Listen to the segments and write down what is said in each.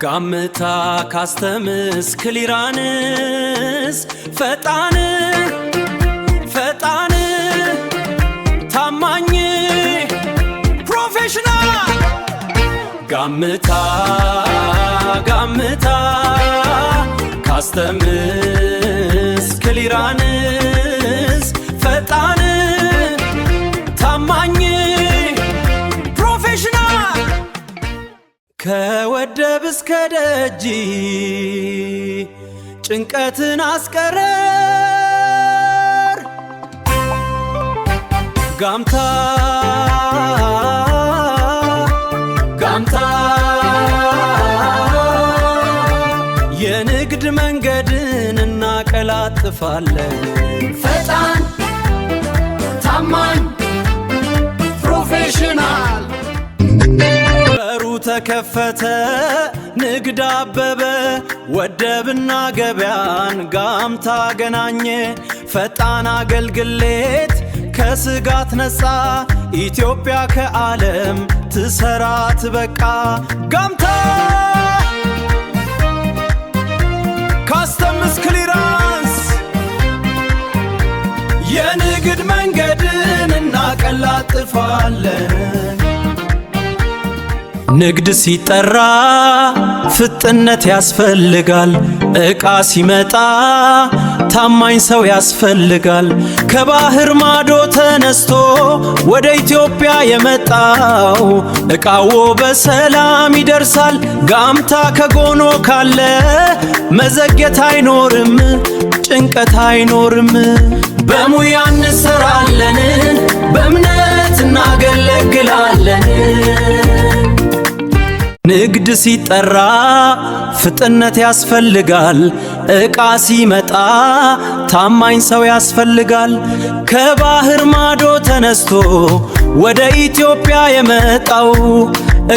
ጋምታ ካስተምስ ክሊራንስ ፈጣን ታማኝ ፕሮፌሽናል ጋምታ ካስተምስ ክሊራንስ ፈጣን ታማኝ ፕሮፌሽናል ከወደብ እስከ ደጅ ጭንቀትን አስቀረር ጋምታ የንግድ መንገድን እናቀላጥፋለን ፈጣን ታማኝ ፕሮፌሽናል በሩ ተከፈተ ንግድ አበበ ወደብና ገበያን ጋምታ ገናኘ ፈጣን አገልግሎት ከስጋት ነፃ ኢትዮጵያ ከዓለም ትሰራ ትበቃ ጋምታ ካስተምስ ክሊራንስ የንግድ መንገድን እናቀላጥፋለን ንግድ ሲጠራ ፍጥነት ያስፈልጋል ዕቃ ሲመጣ ታማኝ ሰው ያስፈልጋል ከባህር ማዶ ተነስቶ ወደ ኢትዮጵያ የመጣው ዕቃው በሰላም ይደርሳል ጋምታ ከጎኖ ካለ መዘግየት አይኖርም ጭንቀት አይኖርም በሙያ እንሰራለን በእምነት እናገለግላለን ንግድ ሲጠራ ፍጥነት ያስፈልጋል ዕቃ ሲመጣ ታማኝ ሰው ያስፈልጋል ከባህር ማዶ ተነስቶ ወደ ኢትዮጵያ የመጣው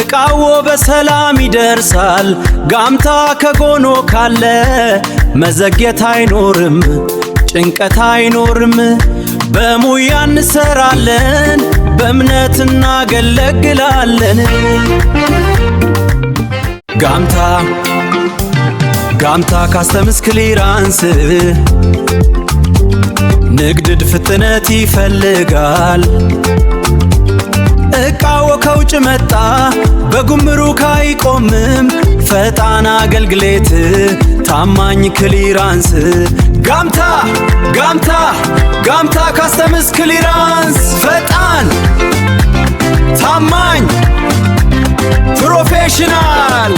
ዕቃው በሰላም ይደርሳል ጋምታ ከጎኖ ካለ መዘግየት አይኖርም ጭንቀት አይኖርም በሙያ እንሰራለን በእምነት እናገለግላለን ጋምታ ካስተምስ ክሊራንስ ንግድ ፍጥነት ይፈልጋል ዕቃው ከውጭ መጣ በጉምሩክ አይቆምም ፈጣን አገልግሎት ታማኝ ክሊራንስ ጋምታ ካስተምስ ክሊራንስ ፈጣን ታማኝ ፕሮፌሽናል